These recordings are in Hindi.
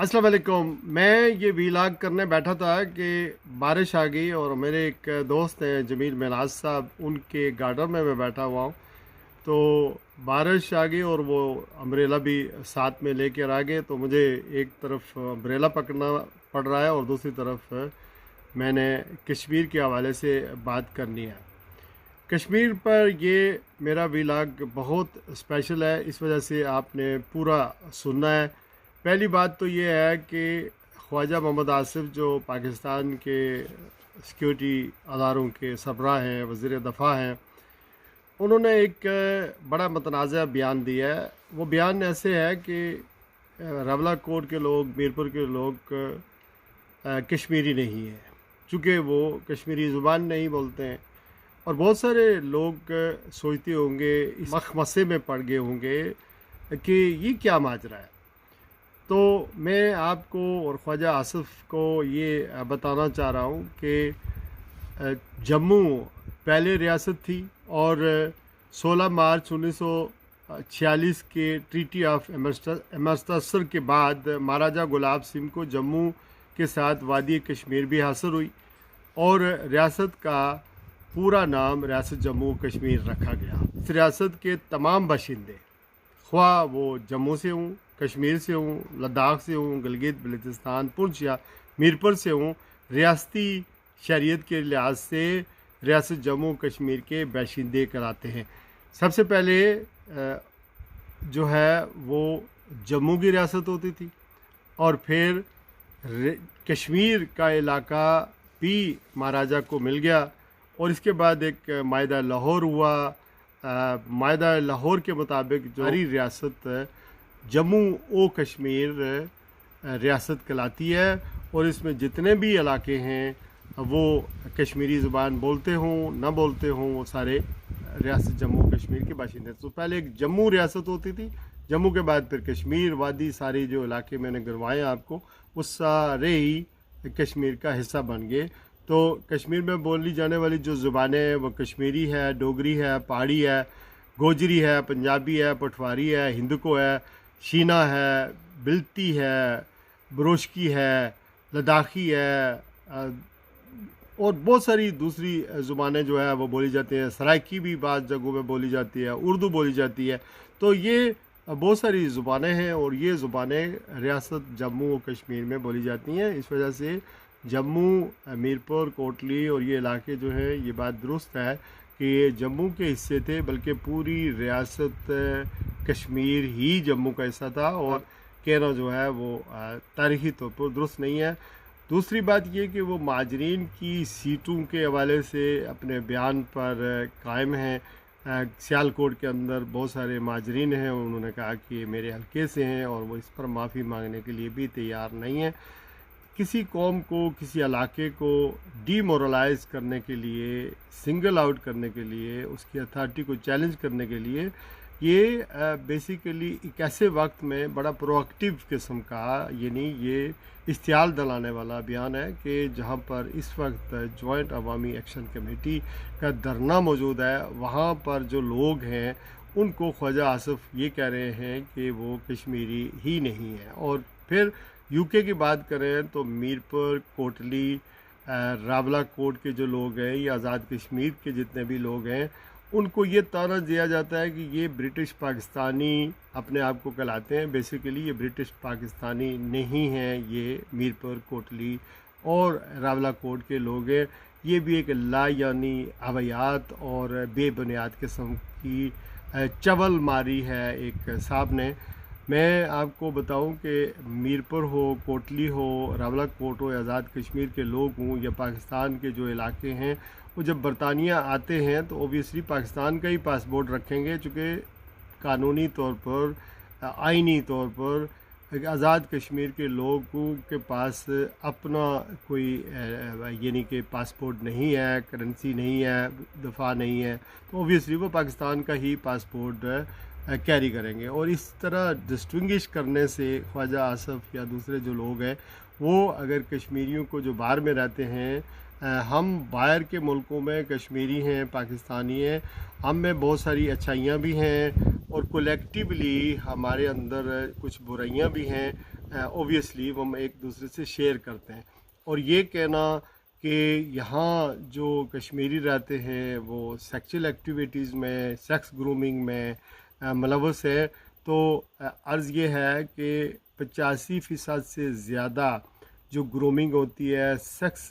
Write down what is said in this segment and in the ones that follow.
अस्सलाम वालेकुम। मैं ये वीलॉग करने बैठा था कि बारिश आ गई और मेरे एक दोस्त हैं जमील मिनाज साहब, उनके गार्डन में मैं बैठा हुआ हूँ। तो बारिश आ गई और वो अम्ब्रेला भी साथ में लेकर आ गए, तो मुझे एक तरफ अम्ब्रेला पकड़ना पड़ रहा है और दूसरी तरफ मैंने कश्मीर के हवाले से बात करनी है। कश्मीर पर ये मेरा वीलॉग बहुत स्पेशल है, इस वजह से आपने पूरा सुनना है। पहली बात तो ये है कि ख्वाजा मोहम्मद आसिफ जो पाकिस्तान के सिक्योरिटी अदारों के सरबराह हैं, वज़ीर दफ़ा हैं, उन्होंने एक बड़ा मतनाज़ा बयान दिया है। वो बयान ऐसे है कि रावलाकोट के लोग, मीरपुर के लोग कश्मीरी नहीं हैं, चूँकि वो कश्मीरी ज़ुबान नहीं बोलते हैं। और बहुत सारे लोग सोचते होंगे, इस मखमसे में पड़ गए होंगे कि ये क्या माजरा है। तो मैं आपको और ख्वाजा आसिफ को ये बताना चाह रहा हूँ कि जम्मू पहले रियासत थी और 16 मार्च 1946 के ट्रीटी ऑफ अमृतसर के बाद महाराजा गुलाब सिंह को जम्मू के साथ वादी कश्मीर भी हासिल हुई और रियासत का पूरा नाम रियासत जम्मू कश्मीर रखा गया। इस रियासत के तमाम बाशिंदे, ख्वाह वो जम्मू से हूँ, कश्मीर से हूँ, लद्दाख से हूँ, गिलगित बल्तिस्तान, पुंछ या मीरपुर से हूँ, रियासती शरीयत के लिहाज से रियासत जम्मू कश्मीर के बाशिंदे कराते हैं। सबसे पहले जो है वो जम्मू की रियासत होती थी और फिर कश्मीर का इलाका भी महाराजा को मिल गया और इसके बाद एक मायदा लाहौर हुआ। मायदा लाहौर के मुताबिक जो सारी रियासत जम्मू ओ कश्मीर रियासत कहलाती है और इसमें जितने भी इलाके हैं वो कश्मीरी ज़ुबान बोलते हों ना बोलते हों, वो सारे रियासत जम्मू कश्मीर के बाशिंदे। तो पहले एक जम्मू रियासत होती थी, जम्मू के बाद फिर कश्मीर, वादी, सारे जो इलाके मैंने गिनवाए आपको, वो सारे ही कश्मीर का हिस्सा बन गए। तो कश्मीर में बोली जाने वाली जो ज़ुबानें हैं वो कश्मीरी है, डोगरी है, पहाड़ी है, गोजरी है, पंजाबी है, पटवारी है, हिंदको है, शीना है, बिल्ती है, बरोशकी है, लद्दाखी है और बहुत सारी दूसरी ज़ुबानें जो है वो बोली जाती हैं। सराइकी भी बाज़ जगहों में बोली जाती है, उर्दू बोली जाती है। तो ये बहुत सारी ज़ुबानें हैं और ये ज़ुबानें रियासत जम्मू और कश्मीर में बोली जाती हैं। इस वजह से जम्मू, मीरपुर, कोटली और ये इलाके जो है, ये बात दुरुस्त है कि ये जम्मू के हिस्से थे, बल्कि पूरी रियासत कश्मीर ही जम्मू का हिस्सा था और कहना जो है वो तारीख़ी तौर पर दुरुस्त नहीं है। दूसरी बात ये कि वो माजरीन की सीटों के हवाले से अपने बयान पर कायम हैं। सियालकोट के अंदर बहुत सारे माजरीन हैं, उन्होंने कहा कि मेरे हल्के से हैं और वो इस पर माफ़ी मांगने के लिए भी तैयार नहीं है। किसी कौम को, किसी इलाके को डीमोरलाइज करने के लिए, सिंगल आउट करने के लिए, उसकी अथॉरिटी को चैलेंज करने के लिए ये बेसिकली एक ऐसे वक्त में बड़ा प्रोएक्टिव किस्म का, यानी ये इश्तियाल दिलाने वाला बयान है कि जहाँ पर इस वक्त जॉइंट अवामी एक्शन कमेटी का धरना मौजूद है, वहाँ पर जो लोग हैं उनको ख्वाजा आसिफ ये कह रहे हैं कि वो कश्मीरी ही नहीं है। और फिर यूके की बात करें तो मीरपुर, कोटली, रावलाकोट के जो लोग हैं या आज़ाद कश्मीर के जितने भी लोग हैं, उनको ये ताना दिया जाता है कि ये ब्रिटिश पाकिस्तानी अपने आप को कहलाते हैं। बेसिकली ये ब्रिटिश पाकिस्तानी नहीं हैं, ये मीरपुर, कोटली और रावलाकोट के लोग हैं। ये भी एक लायानी हवायात और बेबुनियाद किस्म की चवल मारी है एक साहब ने। मैं आपको बताऊं कि मीरपुर हो, कोटली हो, रावलाकोट हो, आज़ाद कश्मीर के लोग हों या पाकिस्तान के जो इलाके हैं, वो जब बरतानिया आते हैं तो ओबियसली पाकिस्तान का ही पासपोर्ट रखेंगे, चूँकि कानूनी तौर पर, आइनी तौर पर आज़ाद कश्मीर के लोगों के पास अपना कोई यानी कि पासपोर्ट नहीं है, करेंसी नहीं है, दफ़ा नहीं है, तो ओबियसली वो पाकिस्तान का ही पासपोर्ट कैरी करेंगे। और इस तरह डिस्टिंग्विश करने से ख्वाजा आसिफ या दूसरे जो लोग हैं वो अगर कश्मीरियों को जो बाहर में रहते हैं, हम बाहर के मुल्कों में कश्मीरी हैं, पाकिस्तानी हैं, हम में बहुत सारी अच्छाइयाँ भी हैं और कलेक्टिवली हमारे अंदर कुछ बुराइयाँ भी हैं। ऑब्वियसली हम एक दूसरे से शेयर करते हैं। और ये कहना कि यहाँ जो कश्मीरी रहते हैं वो सेक्सुअल एक्टिविटीज़ में, सेक्स ग्रूमिंग में मुलव्वस है, तो अर्ज़ ये है कि 85% से ज़्यादा जो ग्रूमिंग होती है, सेक्स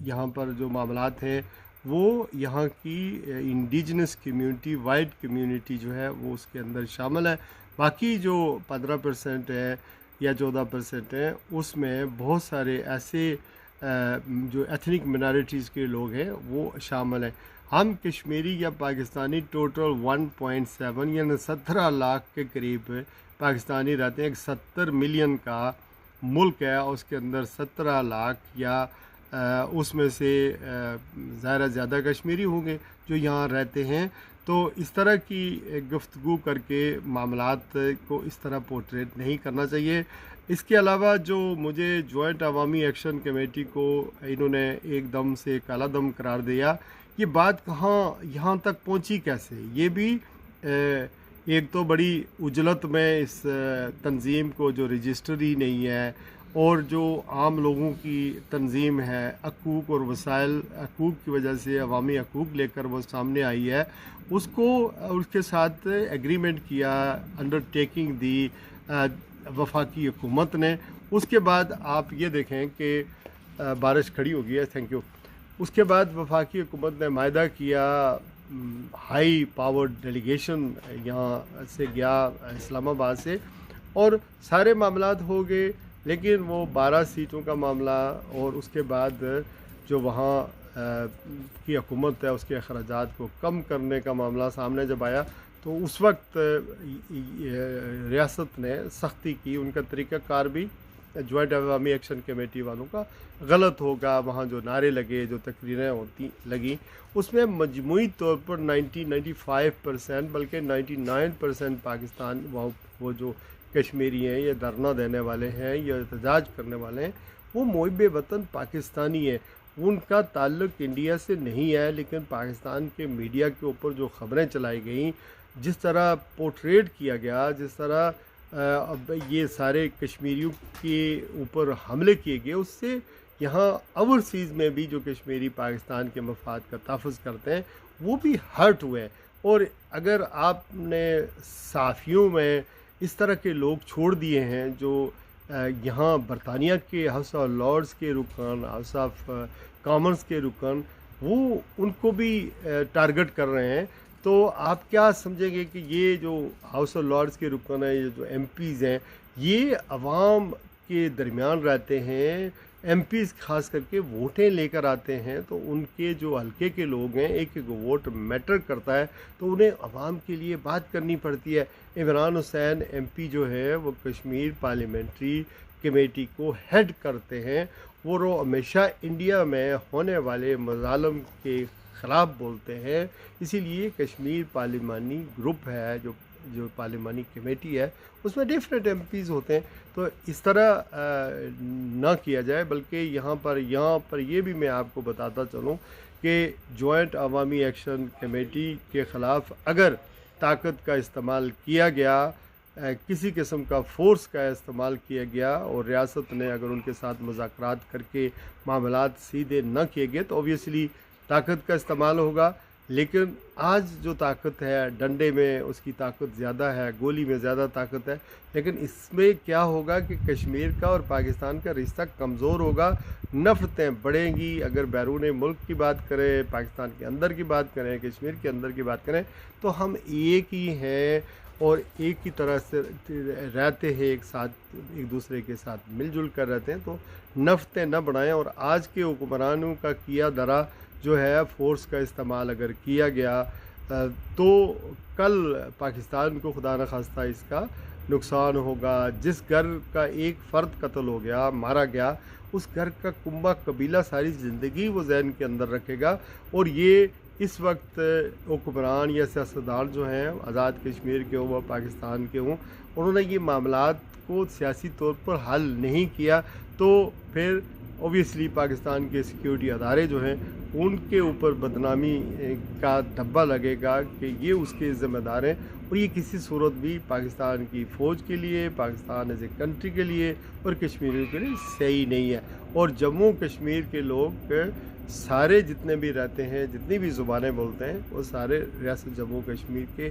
यहाँ पर जो मामलात हैं वो यहाँ की इंडिजिनस कम्यूनिटी, वाइट कम्यूनिटी जो है वो उसके अंदर शामिल है। बाकी जो 15% है या 14% है उसमें बहुत सारे ऐसे जो एथनिक मिनॉरिटीज़ के लोग हैं वो शामिल हैं। हम कश्मीरी या पाकिस्तानी टोटल 1.7 यानी 17 लाख के करीब पाकिस्तानी रहते हैं। एक 70 मिलियन का मुल्क है, उसके अंदर 17 लाख या उसमें से ज़्यादा कश्मीरी होंगे जो यहाँ रहते हैं। तो इस तरह की गुफ्तगू करके मामलात को इस तरह पोर्ट्रेट नहीं करना चाहिए। इसके अलावा जो मुझे जॉइंट अवामी एक्शन कमेटी को इन्होंने एकदम से काला दम करार दिया, ये बात कहाँ यहाँ तक पहुँची कैसे, ये भी एक तो बड़ी उजलत में इस तंज़ीम को जो रजिस्टर ही नहीं है, और जो आम लोगों की तंज़ीम है हकूक़ और वसाइल हकूक़ की वजह से अवामी हकूक़ लेकर वो सामने आई है, उसको उसके साथ एग्रीमेंट किया, अंडरटेकिंग दी वफाकी हुकूमत ने। उसके बाद आप ये देखें कि बारिश खड़ी हो गई है, थैंक यू। उसके बाद वफाकी हुकूमत ने मायदा किया, हाई पावर डेलीगेशन यहाँ से गया इस्लामाबाद से, और सारे मामलात हो गए। लेकिन वो 12 सीटों का मामला और उसके बाद जो वहाँ की हुकूमत है उसके अखराजात को कम करने का मामला सामने जब आया, तो उस वक्त रियासत ने सख्ती की। उनका तरीक़ाकार भी जॉइंट अवामी एक्शन कमेटी वालों का गलत होगा। वहाँ जो नारे लगे, जो तकरीरें होती लगी, उसमें मजमूई तौर पर 95% बल्कि 99% पाकिस्तान वो जो कश्मीरी हैं या धरना देने वाले हैं या एहतजाज करने वाले हैं वो मुहिब वतन पाकिस्तानी है। उनका ताल्लुक़ इंडिया से नहीं है, लेकिन पाकिस्तान के मीडिया के ऊपर जो ख़बरें चलाई गई, जिस तरह पोर्ट्रेट किया गया, जिस तरह अब ये सारे कश्मीरियों के ऊपर हमले किए गए, उससे यहाँ ओवरसीज़ में भी जो कश्मीरी पाकिस्तान के मफाद का तहफ़्फ़ुज़ करते हैं वो भी हर्ट हुए। और अगर आपने सहाफ़ियों में इस तरह के लोग छोड़ दिए हैं जो यहाँ बरतानिया के हाउस ऑफ लॉर्ड्स के रुकन, हाउस ऑफ कॉमन्स के रुकन, वो उनको भी टारगेट कर रहे हैं, तो आप क्या समझेंगे कि ये जो हाउस ऑफ लॉर्ड्स के रुकन है, ये जो एमपीज़ हैं, ये अवाम के दरमियान रहते हैं। एमपीज़ खास करके वोटें लेकर आते हैं, तो उनके जो हल्के के लोग हैं, एक एक वोट मैटर करता है, तो उन्हें अवाम के लिए बात करनी पड़ती है। इमरान हुसैन एमपी जो है वो कश्मीर पार्लियामेंट्री कमेटी को हेड करते हैं। वो हमेशा इंडिया में होने वाले मज़ालम के ख़िलाफ़ बोलते हैं। इसीलिए कश्मीर पार्लिमानी ग्रुप है, जो पार्लिमानी कमेटी है, उसमें डिफरेंट एमपीज़ होते हैं। तो इस तरह ना किया जाए, बल्कि यहाँ पर ये भी मैं आपको बताता चलूँ कि जॉइंट अवामी एक्शन कमेटी के ख़िलाफ़ अगर ताकत का इस्तेमाल किया गया, किसी किस्म का फ़ोर्स का इस्तेमाल किया गया, और रियासत ने अगर उनके साथ मुज़ाकरात करके मामलात सीधे न किए गए, तो ऑब्वियसली ताकत का इस्तेमाल होगा। लेकिन आज जो ताकत है, डंडे में उसकी ताकत ज़्यादा है, गोली में ज़्यादा ताकत है, लेकिन इसमें क्या होगा कि कश्मीर का और पाकिस्तान का रिश्ता कमज़ोर होगा, नफ़रतें बढ़ेंगी। अगर बैरून मुल्क की बात करें, पाकिस्तान के अंदर की बात करें, कश्मीर के अंदर की बात करें, तो हम एक ही हैं और एक ही तरह से रहते हैं, एक साथ, एक दूसरे के साथ मिलजुल कर रहते हैं। तो नफ़रतें न बढ़ाएं। और आज के हुक्मरानों का किया दरा जो है, फ़ोर्स का इस्तेमाल अगर किया गया तो कल पाकिस्तान को खुदा न खास्ता इसका नुकसान होगा। जिस घर का एक फ़र्द कत्ल हो गया, मारा गया, उस घर का कुंबा कबीला सारी ज़िंदगी वो जहन के अंदर रखेगा। और ये इस वक्त हुक्मरान या सियासतदान जो हैं, आज़ाद कश्मीर के हों, पाकिस्तान के हों, उन्होंने ये मामलात को सियासी तौर पर हल नहीं किया, तो फिर ओबियसली पाकिस्तान के सिक्योरिटी अदारे जो हैं उनके ऊपर बदनामी का धब्बा लगेगा कि ये उसके ज़िम्मेदार हैं, और ये किसी सूरत भी पाकिस्तान की फ़ौज के लिए, पाकिस्तान एज ए कंट्री के लिए और कश्मीरियों के लिए सही नहीं है। और जम्मू कश्मीर के लोग सारे जितने भी रहते हैं, जितनी भी ज़ुबानें बोलते हैं, वो सारे रियासत जम्मू कश्मीर के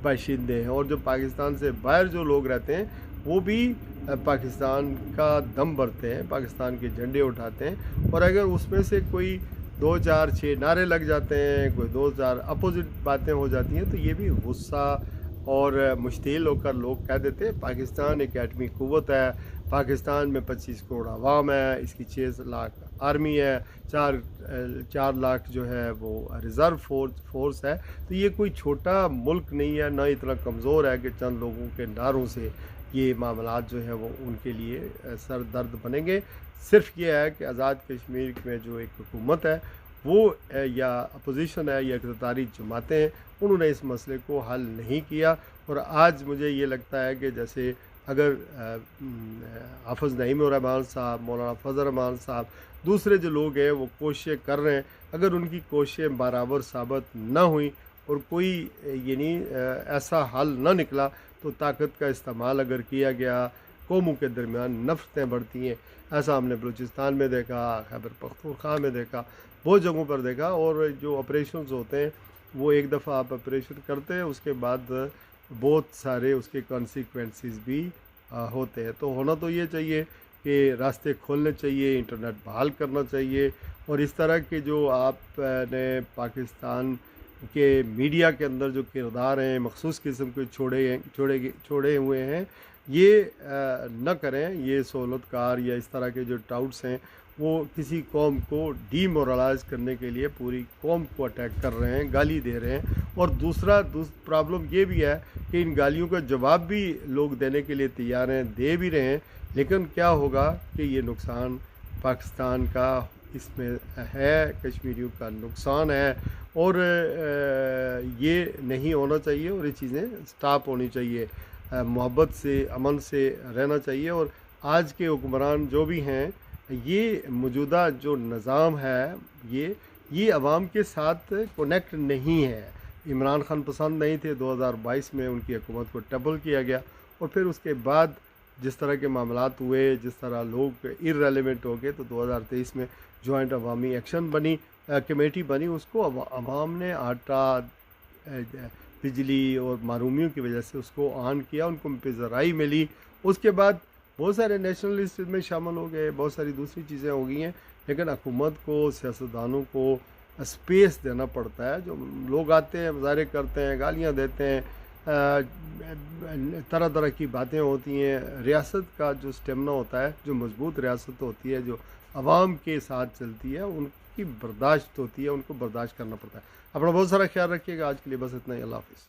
बाशिंदे हैं। और जो पाकिस्तान से बाहर जो लोग रहते हैं वो भी पाकिस्तान का दम भरते हैं, पाकिस्तान के झंडे उठाते हैं। और अगर उसमें से कोई 2 4 6 नारे लग जाते हैं, कोई 2 4 अपोजिट बातें हो जाती हैं, तो ये भी गुस्सा और मुश्तिल होकर लोग कह देते हैं पाकिस्तान एक एटमी क़ुव्वत है, पाकिस्तान में 25 करोड़ आवाम है, इसकी 6 लाख आर्मी है, 4 लाख जो है वो रिज़र्व फोर्स है। तो ये कोई छोटा मुल्क नहीं है, ना इतना कमज़ोर है कि चंद लोगों के नारों से ये मामलात जो है वो उनके लिए सर दर्द बनेंगे। सिर्फ ये है कि आज़ाद कश्मीर में जो एक हुकूमत है वो या अपोजिशन है या इक़्तिदारी जमातें हैं, उन्होंने इस मसले को हल नहीं किया। और आज मुझे ये लगता है कि जैसे अगर हाफ़िज़ नईम रहमान साहब, मौलाना फजल रहमान साहब, दूसरे जो लोग हैं वो कोशिशें कर रहे हैं, अगर उनकी कोशिशें बराबर साबित ना हुई और कोई यानी ऐसा हल ना निकला, तो ताकत का इस्तेमाल अगर किया गया, कौमों के दरमियान नफ़रतें बढ़ती हैं। ऐसा हमने बलूचिस्तान में देखा, खैबर पख्तूनख्वा में देखा, बहुत जगहों पर देखा। और जो ऑपरेशंस होते हैं वो एक दफ़ा आप ऑपरेशन करते हैं, उसके बाद बहुत सारे उसके कॉन्सिक्वेंसेस भी होते हैं। तो होना तो ये चाहिए कि रास्ते खोलने चाहिए, इंटरनेट बहाल करना चाहिए। और इस तरह के जो आपने पाकिस्तान के मीडिया के अंदर जो किरदार हैं मखसूस किस्म के छोड़े हुए हैं, ये न करें। ये सहूलतकार या इस तरह के जो टाउट्स हैं वो किसी कौम को डीमोरलाइज करने के लिए पूरी कौम को अटैक कर रहे हैं, गाली दे रहे हैं। और दूसरा प्रॉब्लम ये भी है कि इन गालियों का जवाब भी लोग देने के लिए तैयार हैं, दे भी रहे हैं, लेकिन क्या होगा कि ये नुकसान पाकिस्तान का इसमें है, कश्मीरियों का नुकसान है। और ये नहीं होना चाहिए और ये चीज़ें स्टॉप होनी चाहिए। मोहब्बत से, अमन से रहना चाहिए। और आज के हुक्मरान जो भी हैं, ये मौजूदा जो निज़ाम है ये अवाम के साथ कनेक्ट नहीं है। इमरान खान पसंद नहीं थे, 2022 में उनकी हुकूमत को टबल किया गया। और फिर उसके बाद जिस तरह के मामलात हुए, जिस तरह लोग इररेलेवेंट हो गए, तो 2023 में जॉइंट अवामी एक्शन कमेटी बनी। उसको अवाम ने आटा, बिजली और महरूमियों की वजह से उसको ऑन किया, उनको पेज़राई मिली। उसके बाद बहुत सारे नेशनलिस्ट में शामिल हो गए, बहुत सारी दूसरी चीज़ें हो गई हैं। लेकिन हुकूमत को, सियासतदानों को स्पेस देना पड़ता है। जो लोग आते हैं, मुजाहरे करते हैं, गालियाँ देते हैं, तरह तरह की बातें होती हैं। रियासत का जो स्टेमिना होता है, जो मजबूत रियासत होती है, जो आवाम के साथ चलती है, उनकी बर्दाश्त होती है, उनको बर्दाश्त करना पड़ता है। अपना बहुत सारा ख्याल रखिएगा। आज के लिए बस इतना ही। अल्लाह हाफ़िज़।